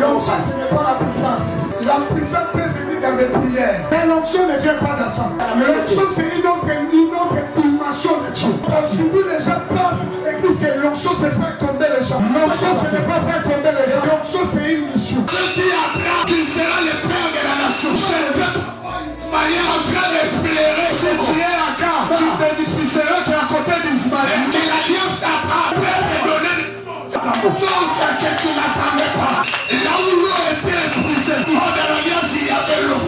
L'onction, ce n'est pas la puissance. La puissance peut venir dans les prières. Mais l'onction ne vient pas dans ça. L'onction, c'est une autre dimension de Dieu. Aujourd'hui, les gens pensent l'église que l'onction, c'est faire tomber les gens. L'onction, ce n'est pas faire tomber les gens. L'onction, c'est une mission. Dieu dit à Abraham qu'il sera le père de la nation. C'est le peuple Ismaël en train de pleurer. Si tu es à Car, tu bénéficieras qui est à côté d'Ismaël. Mais l'alliance d'Abraham peut te donner chose que tu n'attendais pas. Là où l'eau était épuisée, dans l'alliance, il y avait l'eau.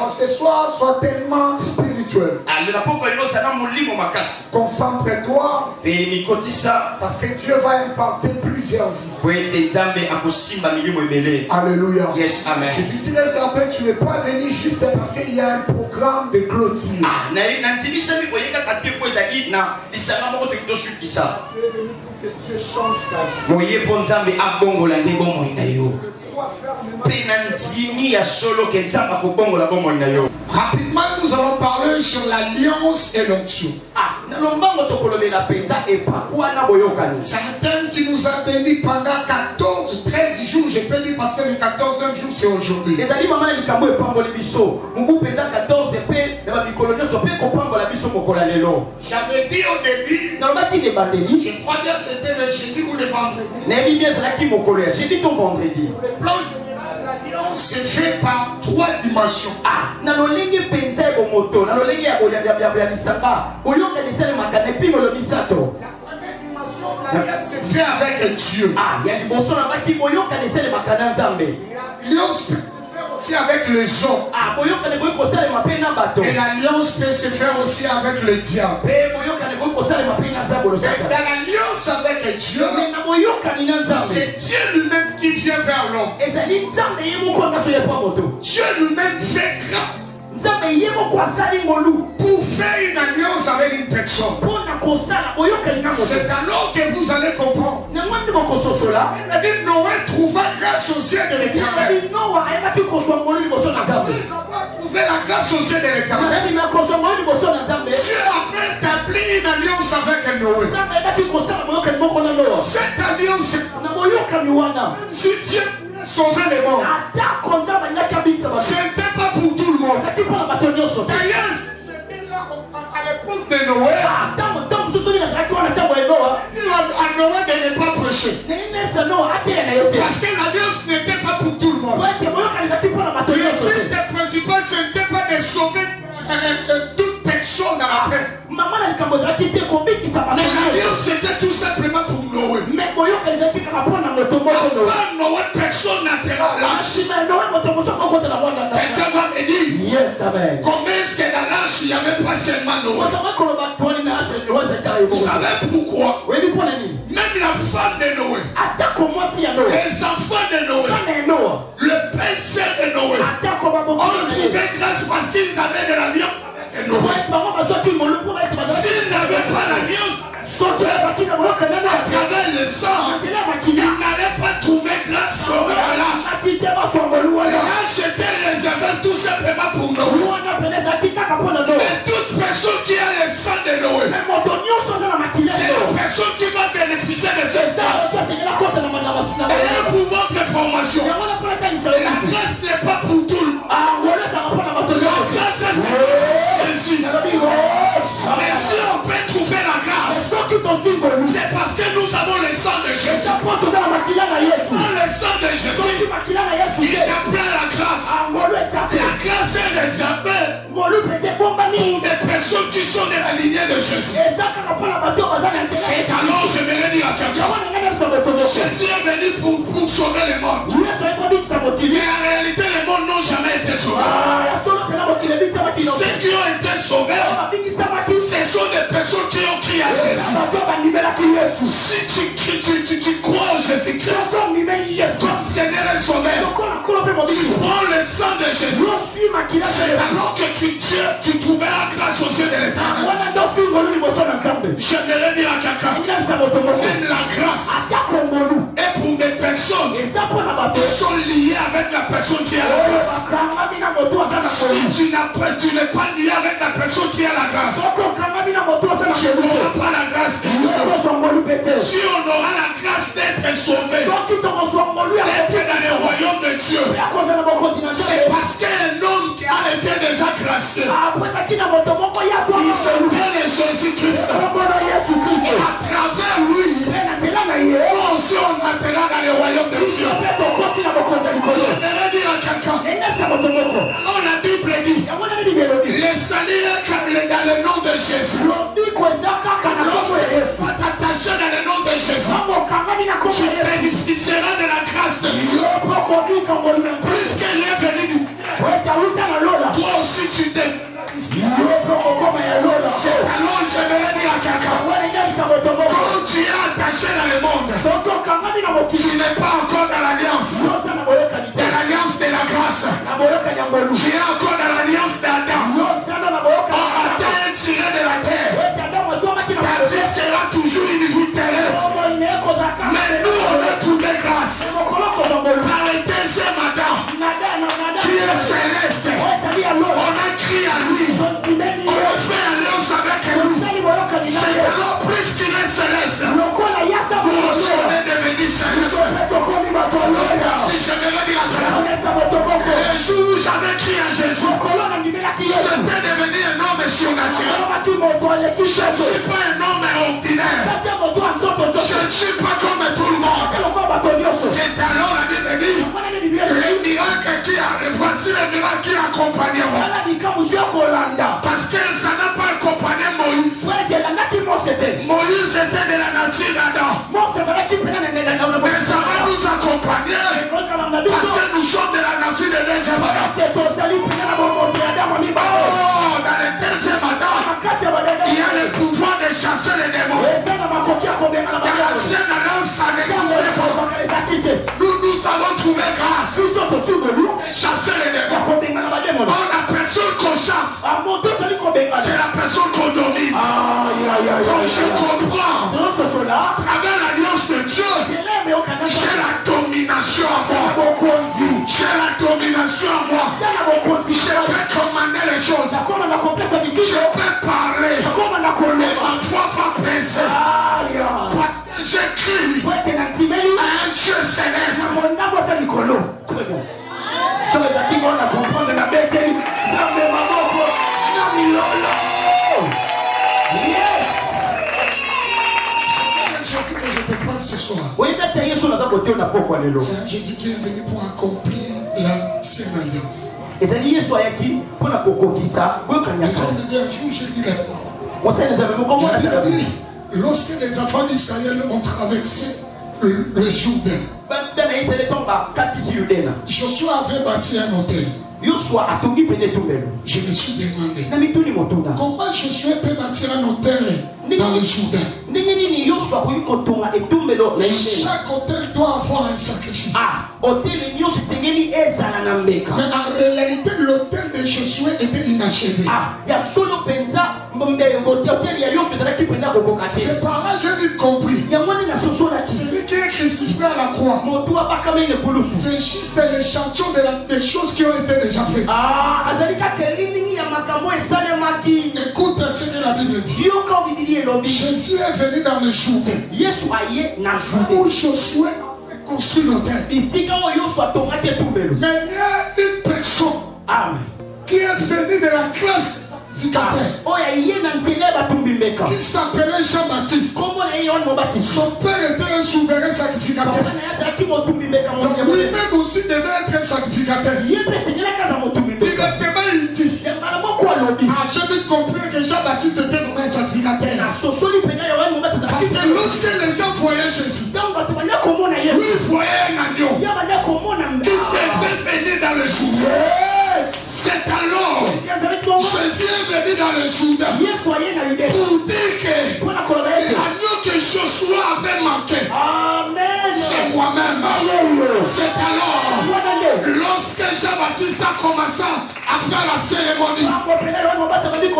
Ce soir, sois tellement spirituel. Concentre-toi. Parce que Dieu va imparter plusieurs vies. Alléluia. Yes, amen. Je suis sûr et certain que tu n'es pas venu juste parce qu'il y a un programme de clôture. Tu es venu pour que Dieu change ta vie. Rapidement, nous allons parler sur l'alliance et l'onction. Certains qui nous ont bénis pendant 14, 13 jours, je peux dire parce que le 14e jour c'est aujourd'hui. J'avais dit au début, je crois bien que c'était le jeudi ou le vendredi. L'alliance se fait par 3 dimensions. La première dimension, l'alliance se fait avec Dieu. L'alliance peut se faire aussi avec les hommes. Et l'alliance peut se faire aussi avec le diable. Dans l'alliance avec Dieu, c'est Dieu lui-même qui vient vers l'homme. Dieu lui-même fait grâce pour faire une alliance avec une personne. C'est alors que vous allez comprendre. Il a dit Noé trouva grâce aux yeux de l'Éternel. Trouver la grâce aux yeux de l'Éternel. Dieu avait établi une alliance avec Noé. Cette alliance, si Dieu sauver les morts, ce n'était pas pour tout le monde. D'ailleurs, à l'époque de Noé, à Noé de ne pas prêcher. Parce que l'alliance n'était pas pour tout le monde. Le but principal, ce n'était pas de sauver toute personne après. Mais l'alliance, c'était tout simplement pour Noé. Avant Noé, personne n'entrera l'arche. Quelqu'un va me dire, comment est-ce que dans l'arche, il n'y avait pas seulement Noé? Vous savez pourquoi? Même la femme de Noé, les enfants de Noé, le père de Noé, ont trouvé grâce parce qu'ils avaient de l'alliance avec Noé. S'ils n'avaient pas l'alliance, à travers le sang, ils n'allaient pas trouver grâce sur l'arche. L'arche était réservée tout simplement pour Noé. Mais toute personne qui a le sang de Noé, c'est la personne qui va bénéficier de cette grâce. Et pour votre information, la grâce n'est pas pour tout le monde. La grâce est Jésus. Mais si on peut trouver la grâce, c'est parce que nous avons le sang de Jésus. Sans le sang de Jésus, il n'y a pas la grâce. La grâce est réservée pour des personnes qui sont de la lignée de Jésus. C'est alors je vais dire à quelqu'un, Jésus est venu pour sauver le monde. Mais en réalité, les mondes n'ont jamais été sauvés. Ceux qui ont été sauvés, ce sont des personnes qui ont crié à Jésus. Si tu crois en Jésus-Christ comme Seigneur et Sauveur, tu prends le sang de Jésus. C'est alors que tu trouveras grâce aux yeux de l'Éternel. J'aimerais dire à quelqu'un, même la grâce est pour des personnes qui sont liées avec la personne qui a la grâce. Si tu n'es pas lié avec la personne qui a la grâce, tu n'auras pas la grâce de Dieu. si on aura la grâce d'être sauvé, d'être dans le royaume de Dieu, c'est parce qu'un homme qui a été déjà gracieux, il s'appelle Jésus-Christ, et à travers lui, nous aussi on entrera dans le royaume de Dieu. J'aimerais dire à quelqu'un, alors la Bible dit, les salut dans le nom de Jésus. Lorsque tu vas t'attacher dans le nom de Jésus, tu bénéficieras de la grâce de Dieu. Plus qu'elle est venue du ciel, toi aussi tu t'es. C'est alors j'aimerais dire à quelqu'un, quand tu es attaché dans le monde, tu n'es pas encore dans l'alliance de la grâce. Tu es encore dans l'alliance d'Adam. Adam est tiré de la terre. Ta vie sera toujours une vie terrestre. Mais nous on a trouvé grâce par le deuxième Adam qui est céleste. On a crié à lui. On a fait alliance avec lui. C'est alors plus qu'il est céleste. Nous aussi on est devenus célestes. Si je me redis à toi, le jour où j'avais crié à Jésus, j'étais devenu un homme surnaturel. Je ne suis pas un homme ordinaire. Je ne suis pas comme tout le monde. C'est alors la Bible dit, le miracle voici le miracle qui accompagnera. Parce que ça n'a pas accompagné Moïse. Moïse était de la nature d'Adam. Mais ça va nous accompagner parce que nous sommes de la nature de deuxième Adam. Oh, dans le deuxième Adam, il y a le pouvoir de chasser les démons. Dans l'ancienne alliance, ça n'existait pas. Nous avons trouvé grâce de chasser les démons. Oh, la personne qu'on chasse, c'est la personne qu'on domine. Donc je comprends, à travers l'alliance de Dieu, j'ai la domination à moi. J'ai la domination à moi. Je peux commander les choses. Je peux parler. Et ma voix va baisser. J'écris à un Dieu céleste. Ce soir. C'est Jésus qui est venu pour accomplir la Sainte Alliance. Et comme le dernier jour, j'ai dit la Bible, lorsque les enfants d'Israël ont traversé le Jourdain, Josué avait bâti un hôtel. Je me suis demandé comment Josué peut bâtir un hôtel dans le Jourdain. Chaque hôtel doit avoir un sacrifice. Mais en réalité, l'hôtel de Josué était inachevé. C'est par là que j'ai vite compris. Celui qui est crucifié à la croix, c'est juste l'échantillon des choses qui ont été déjà faites. Écoute ce que la Bible dit. Jésus est venu dans le Jourdain où Josué a construit l'hôtel. Mais il y a une personne qui est venue de la classe qui s'appelait Jean-Baptiste. Son père était un souverain sacrificateur. Donc lui-même aussi devait être sacrificateur. Directement il dit, j'ai vite compris que Jean-Baptiste était vraiment un sacrificateur. Parce que lorsque les gens voyaient Jésus, lui voyait un agneau qui devait venir dans le jour. C'est alors Jésus est venu dans le Jourdain pour dire que l'agneau que Josué avait manqué, c'est moi-même. C'est alors lorsque Jean-Baptiste a commencé à faire la cérémonie,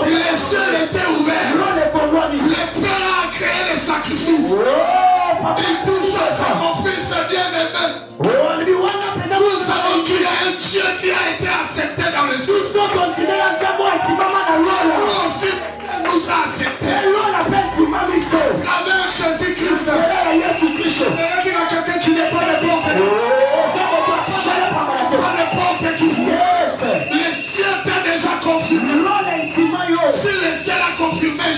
les cieux étaient ouverts. Le Père a créé les sacrifices. Il dit ça, c'est mon fils bien-aimé. Nous savons qu'il y a un Dieu qui a été accepté dans le ciel. Nous aussi, nous a accepté. Avec Jésus-Christ,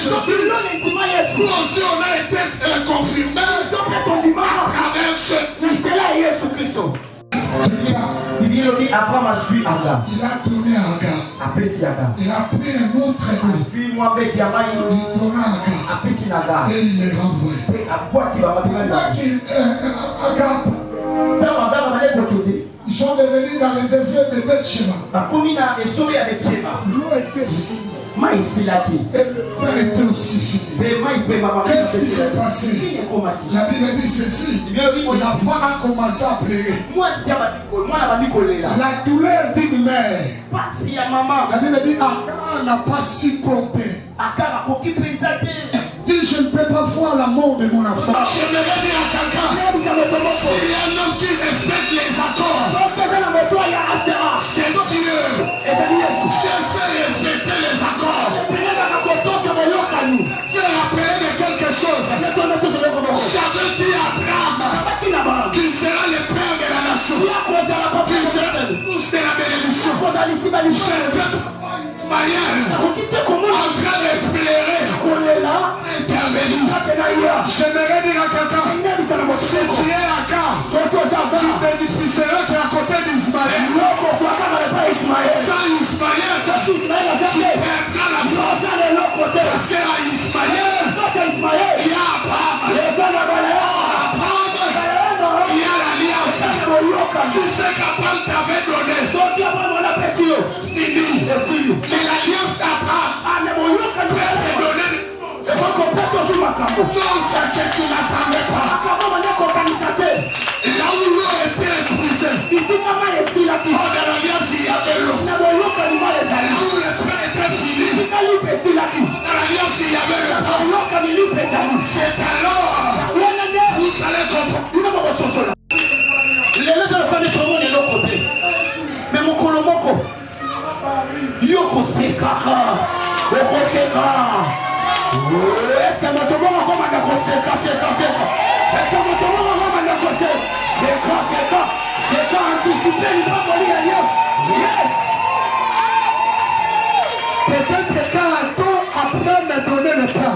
Jésus, nous aussi on a été confirmés à travers Jésus. Il a donné à Agar. Il a pris un autre il donna à Agar et il les renvoie. Ils sont devenus dans le désert de Beth-Sheba. L'eau était finie. Et le pain était aussi fini. Qu'est-ce qui s'est passé? La Bible dit ceci. La femme a commencé à pleurer. La douleur d'une mère. La Bible dit Agar n'a pas supporté. Dis, je ne peux pas voir la mort de mon enfant. Je me dis à quelqu'un, s'il y a un homme qui respecte les accords, c'est Dieu. Je sais respecter les accords. C'est rappeler de quelque chose. J'avais dit à Abraham qu'il sera le père de la nation, qu'il sera le fils de la bénédiction. Je ne peux pas voir Ismaël en train de pleurer. J'aimerais dire à quelqu'un, si tu es Agar, tu bénéficieras qui est à côté d'Ismaël. Sans Ismaël, tu perdras la foi. Parce qu'à Ismaël, il y a Abraham. Il y a l'alliance. Si c'est qu'Abraham t'avait donné, fini. Mais l'alliance d'Abraham peut te donner. Chose que tu n'attendais pas. Là où l'eau était épuisée, dans l'alliance il y avait l'eau. Là où le pain était fini, dans l'alliance il y avait le pain. C'est alors vous allez comprendre. Mais mon colomoko, yoko sekaka, oko seka. Est-ce que notre monde va comme un seka? Est-ce que notre monde va comme un seka? Anticiper, il va mourir à Dieu. Yes. Peut-être qu'un temps après me donner le pain.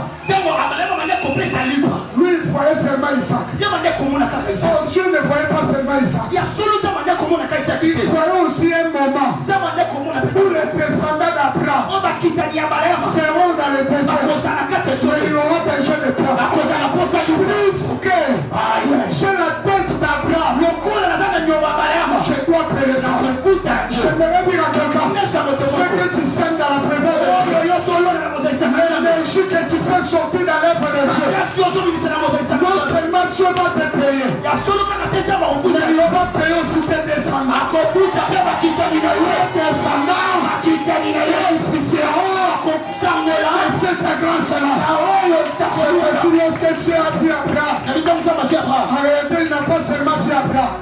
Lui, il voyait seulement Isaac. Oh, Dieu ne voyait pas seulement Isaac. Il voyait aussi un moment où les descendants d'Abraham seront dans le désert. Mais ils auront besoin de pain. Puisque j'ai la tête d'Abraham, je dois payer ça. J'aimerais dire à quelqu'un, ce que tu sèmes dans la présence de Dieu, l'énergie que tu fais sortir dans l'œuvre de Dieu, non seulement Dieu va te payer, mais il va payer aussi tes descendants. Les descendants bénéficieront de cette grâce-là. C'est ce que Dieu a pris Abraham. En réalité, il n'a pas seulement pris Abraham.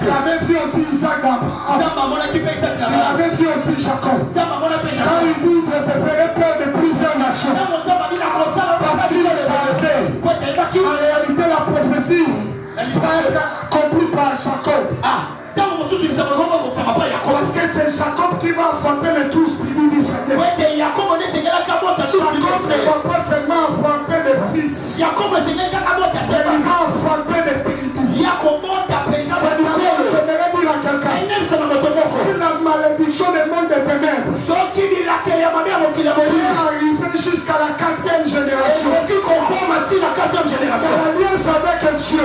Il avait pris aussi Isaac d'Abraham. Il avait pris aussi Jacob. Quand il dit que je te ferai peur de plusieurs nations, parce qu'il savait, en réalité, la prophétie va être accomplie par Jacob. Parce que c'est Jacob qui va affronter les 12 tribus d'Israël. Jacob ne va pas seulement affronter les fils, mais il va affronter les tribus. C'est pourquoi j'aimerais dire à quelqu'un, si la malédiction des mondes des ténèbres est arrivée jusqu'à la 4e génération, l'alliance avec Dieu,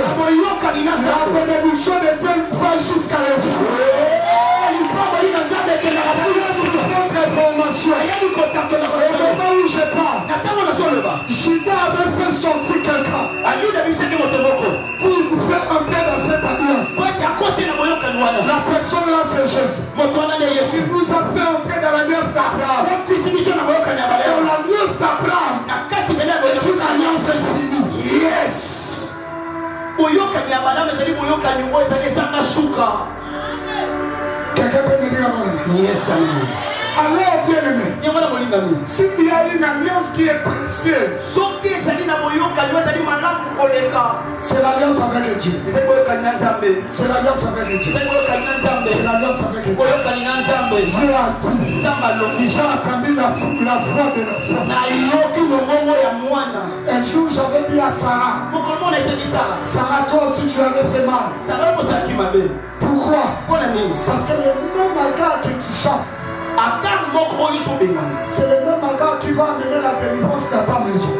la bénédiction de Dieu va jusqu'à la fin. Notre information, au moment où je parle, Judas avait fait sortir quelqu'un pour faire entrer dans cette alliance. La personne là c'est Jésus. Il nous a fait entrer dans l'alliance d'Abraham. Et l'alliance d'Abraham est une alliance infinie. Yes. Quelqu'un peut me dire avant? Yes, alors bien-aimé, s'il y a une alliance qui est précieuse, c'est l'alliance avec Dieu. C'est l'alliance avec Dieu. C'est l'alliance avec Dieu. Dieu a dit, j'ai entendu la voix de l'enfant. Un jour, j'avais dit à Sarah, Sarah, toi aussi, tu avais fait mal. Pourquoi? Parce que le même agent que tu chasses, c'est le même agent qui va amener la délivrance dans ta maison.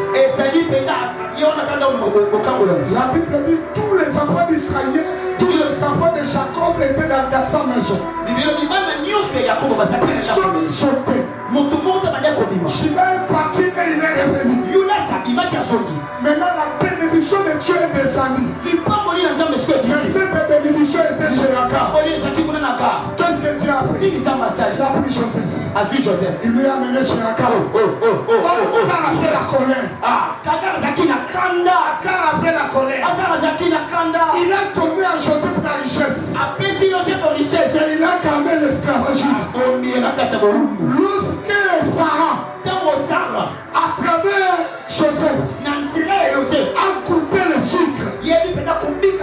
La Bible dit tous les enfants d'Israël, tous les enfants de Jacob étaient dans sa maison. Personne ne sautait. Shiva est parti et il est revenu. Maintenant la bénédiction de Dieu est descendue. Mais cette bénédiction était chez Akar. Qu'est-ce que Dieu a fait? Il a pris Joseph. Il lui a amené chez Akar. Akar a fait la colère. Akar a fait la colère. Il a donné à Joseph la richesse. Et il a calmé l'esclavagisme. Lorsque Sarah, à travers Joseph, a coupé le sucre,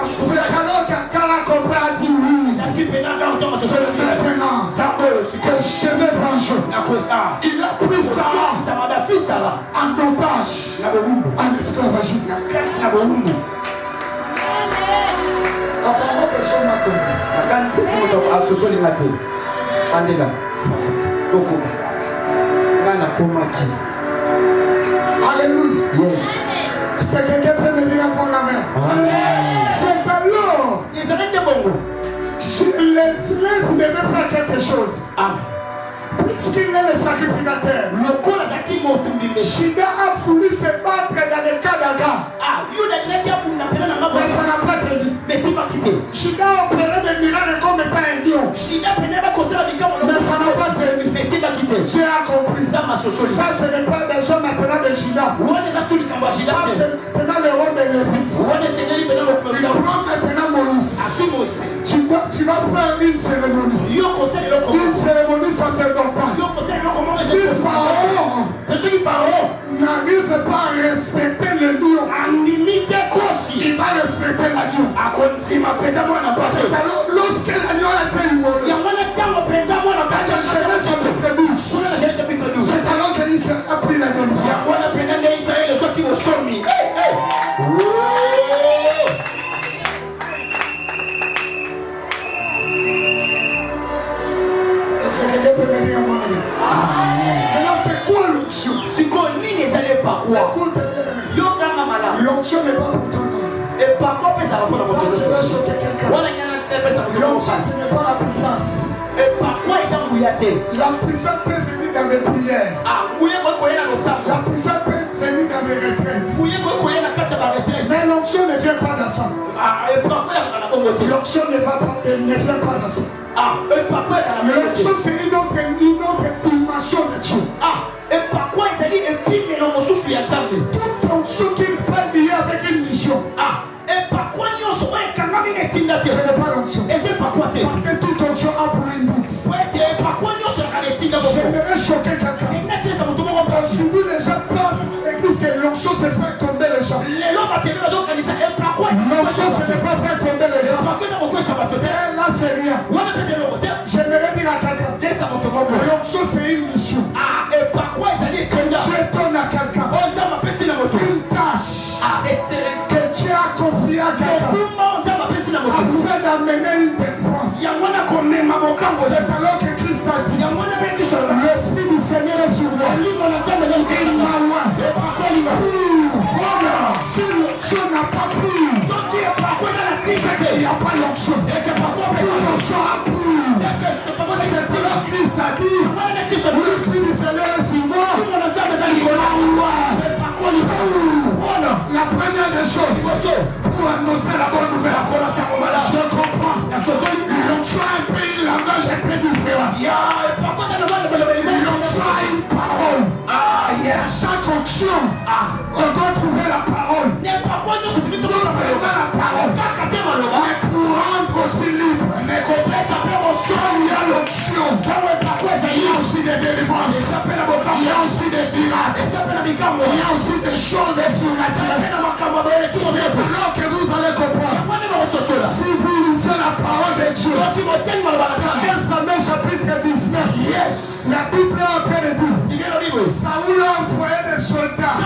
c'est alors qu'Akar a compris, a dit oui. C'est maintenant que je vais venger. Il a pris Sarah en otage, en esclavagisme. Apparemment, personne n'a compris. Alléluia. Yes. C'est quelqu'un peut me dire pour la main. C'est alors. Les frères devaient faire quelque chose. Puisqu'il est le sacrificateur, Shida a voulu se battre dans le cas d'Agar. Mais ça n'a pas tenu. Shida a opéré des miracles comme étant un lion. Mais ça n'a pas tenu. J'ai compris. Ça, ce n'est pas des hommes maintenant de Shida. Ça, c'est maintenant le rôle de Lévite. Il prend maintenant Moïse. Tu vas faire une cérémonie. Une cérémonie sacerdotale. Si Pharaon n'arrive pas à respecter le lion, il va respecter l'agneau. C'est alors lorsque l'agneau a été immolé, c'est alors qu'Israël a pris la délivrance. Maintenant, c'est quoi l'onction? L'onction n'est pas pour tout le monde. Ça, je vais choquer quelqu'un. L'onction, ce n'est pas la puissance. La puissance peut venir dans les prières. La puissance peut venir dans les retraites. Mais l'onction ne vient pas dans ça. L'onction ne vient pas dans ça. L'onction, c'est une autre dimension de Dieu. Toute onction qui n'est pas liée avec une mission, ce n'est pas l'onction. Parce que toute onction a pour une but. J'aimerais choquer quelqu'un. Aujourd'hui, les gens pensent que l'onction c'est faire tomber les gens. L'onction, ce n'est pas faire tomber les gens. Là, c'est rien. J'aimerais dire à quelqu'un, l'onction c'est une mission. Dieu donne à quelqu'un une tâche que Dieu a confiée à quelqu'un afin d'amener une délivrance. C'est alors que Christ a dit, l'Esprit du Seigneur est sur moi. Il m'a loin. Si l'onction n'a pas pris, c'est qu'il n'y a pas l'onction. L'onction a pris. C'est alors que Christ a dit, l'Esprit du Seigneur est sur moi. La première des choses, pour annoncer la bonne nouvelle, je comprends. L'onction a un pays, la langage est très différent. L'onction a une parole. Chaque onction, on doit trouver la parole. Non seulement la parole, mais pour rendre aussi libre. Il y a l'onction. Il y a aussi des délivrances. Il y a aussi des miracles. Il y a aussi des choses surnaturelles. C'est alors que vous allez comprendre. Si vous lisez la parole de Dieu, dans 1 Samuel chapitre 19, la Bible est en train de dire, Saoul a envoyé des soldats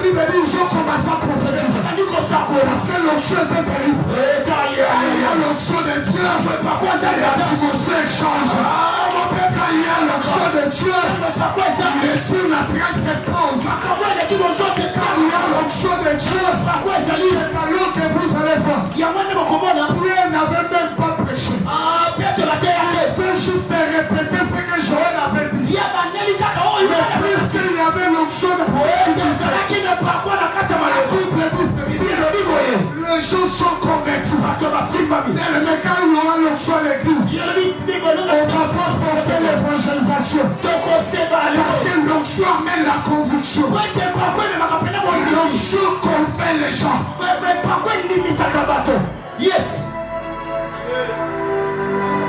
Bible dit ils ont commencé à prophétiser. Parce que l'onction était terrible. Il y a l'onction de Dieu. L'atmosphère change. Quand il y a l'onction de Dieu, les cieux naturels se posent. Quand il y a l'onction de Dieu, c'est alors que vous allez voir. Pierre n'avait même pas prêché. Il était juste répéter ce que Joël avait dit. Mais puisqu'il y avait l'onction de Dieu, la Bible dit ceci. Les gens sont convaincus. Mais quand il y aura l'onction à l'église, on ne va pas forcer l'évangélisation. Parce que l'onction amène la conviction. L'onction convainc les gens. Yes.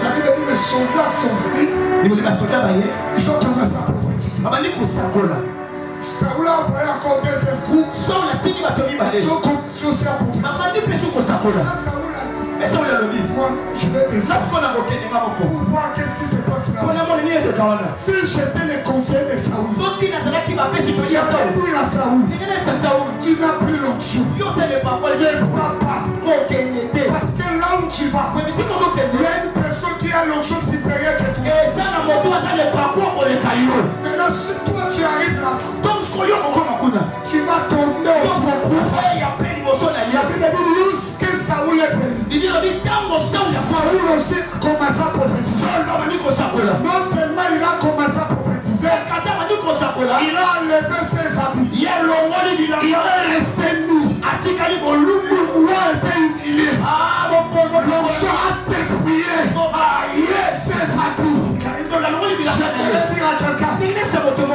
La Bible dit les soldats sont venus. Ils ont commencé à prophétiser. Saoul a envoyé encore un deuxième groupe. Ils ont commencé aussi à prophétiser. Là, Saoul a dit, moi, je vais descendre pour voir qu'est-ce qui se passe là. Si j'étais le conseiller de Saoul, j'aurais dit à Saoul, tu n'as plus l'onction. Ne va pas. Parce que là où tu vas, il y a une personne qui a l'onction supérieure que toi. Maintenant, si toi tu arrives là, tu vas tomber au fond. La Bible dit, lorsque Saoul est venu, Saoul aussi a commencé à prophétiser. Non seulement il a commencé à prophétiser, il a enlevé ses habits. Il est resté nu. Le roi était humilié. L'onction a dépouillé ses habits. Je vais dire à quelqu'un,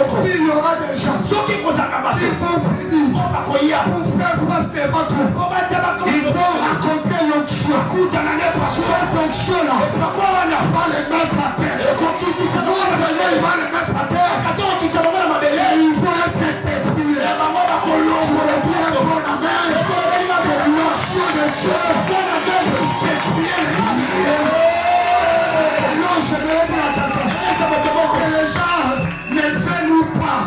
s'il y aura des gens qui vont venir pour faire face devant toi, ils vont raconter l'onction. Cette onction-là va les mettre à terre. Non seulement il va les mettre à terre, mais ils vont être dépouillés. Tu veux dire un bon amen? Que l'onction de Dieu puisse dépouiller les humiliés. Non, je vais dire à quelqu'un, que les gens ne veulent pas.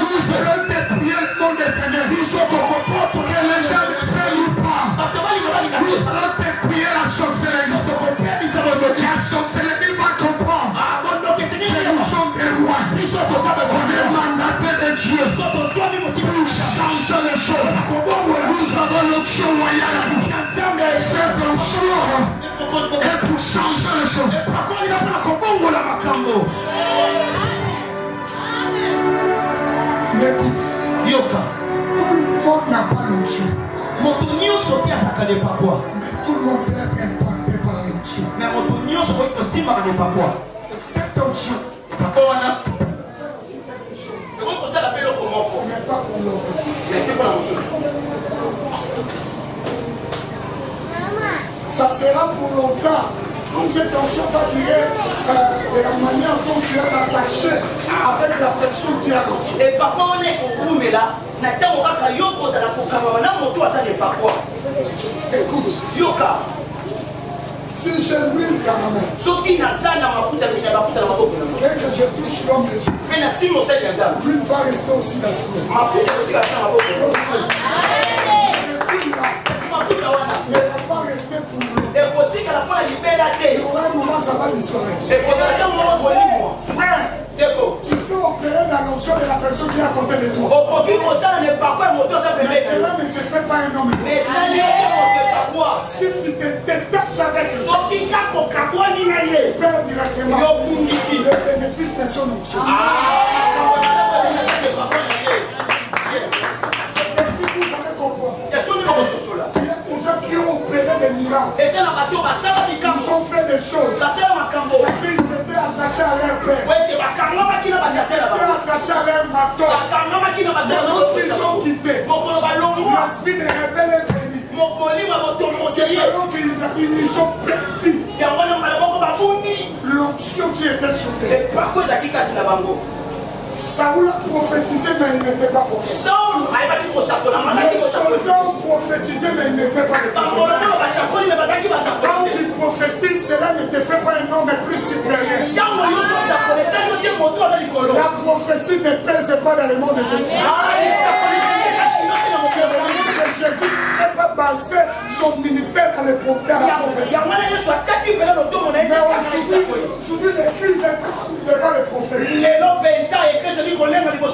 Nous allons dépouiller le monde éternel. Que les gens ne veulent pas. Nous allons dépouiller la sorcellerie. La sorcellerie va comprendre que nous sommes des rois. On est mandatés de Dieu pour changer les choses. Nous avons l'onction royale. Cette onction est pour changer les choses. Mais écoute, tout le monde n'a pas l'onction. Mais tout le monde peut être impacté par l'onction. Cette onction n'est pas pour l'autre. Ça sera pour longtemps. Comme cette onction va durer de la manière dont tu es attaché avec la personne qui a l'onction. Et parfois on est au room là. Écoute, Yoka. si j'ai l'huile dans ma main, Soki na sana mafuta na maboko. dès que je touche l'homme de Dieu, Mais na simo sel ya nzambe. l'huile va rester aussi dans ce main. Mafuta kotika na maboko. Mafuta wana. Ne va pas rester pour vous. Et kotika la pona libera Il y te. aura un moment, ça va disparaître. Et kodala ta mo bolimo. Frère, Deko. tu peux opérer dans l'onction de la personne qui est à côté de toi. Okoki kosala ne parfois moto ta Mais bébé. cela ne te fait pas un homme. Mais ça ne te pas quoi. Si tu te détaches avec lui, Soki ka kokabwa ni na tu ye. perds directement Yo bundisi. le bénéfice de son onction. C'est ainsi que vous allez comprendre. Il y a des gens qui ont opéré des miracles. Ils ont fait des choses. Parce qu'ils étaient attachés à leur père. Ils étaient attachés à leur marteau. Mais lorsqu'ils ont quitté, l'aspect des rebelles est venu. C'est alors qu'ils ont perdu l'onction qui était sur eux. Saoul a prophétisé, mais il n'était pas prophète. Les soldats ont prophétisé, mais il n'était pas le prophète. Quand tu prophétises, cela ne te fait pas un homme plus supérieur. La prophétie ne pèse pas dans le monde des esprits. les prophéties. Aujourd'hui, l'église est devant les prophètes.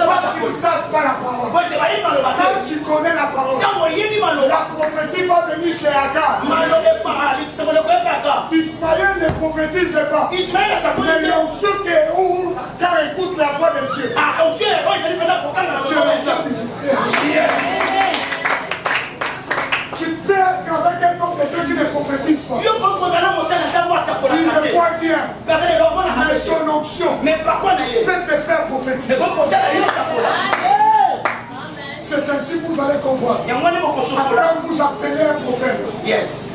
Parce qu'ils ne savent pas la parole. Quand tu connais la parole, la prophétie va venir chez Agar. Ismaël ne prophétise pas. Mais l'onction qui est où Agar écoute la voix de Dieu. Tu peux être avec un homme de Dieu qui ne prophétise pas. Il le voit bien. Mais son onction peut te faire prophétiser. C'est ainsi que vous allez comprendre. Quand vous appelez un prophète,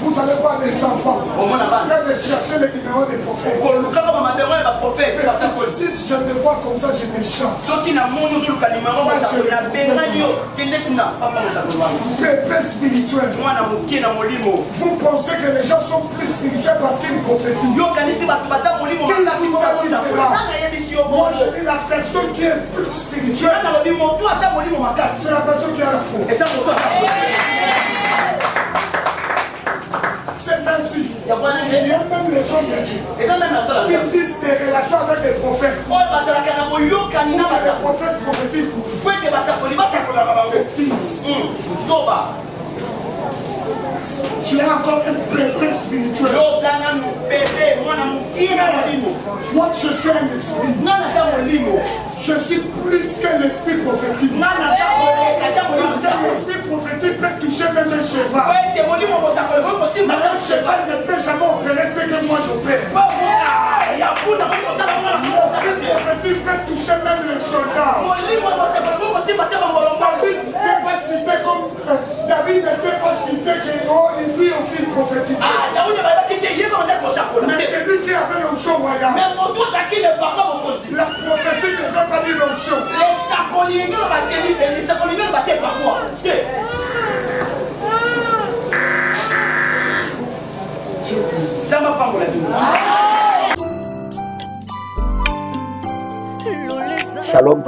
vous allez voir des enfants. Vous allez chercher les numéros des prophètes. Si je te vois comme ça, je me chasse. Pépé spirituel. Vous pensez que les gens sont plus spirituels parce qu'ils prophétisent. Moi, je dis la personne qui est plus spirituelle. C'est la personne qui a la foi. C'est ainsi. Il y a même les hommes de Dieu qui disent des relations avec les prophètes. Ou les prophètes prophétisent pour eux. Tu es encore un bébé spirituel. Moi, je suis un esprit. Je suis plus qu'un esprit prophétique. Parce qu'un esprit prophétique peut toucher même un cheval. Mais un cheval ne peut jamais opérer ce que moi j'opère. L'esprit prophétique peut toucher même les soldats. David n'était pas cité que lui aussi prophétisait. Mais c'est lui qui avait l'onction royale. La prophétie ne peut pas dire l'onction. Shalom.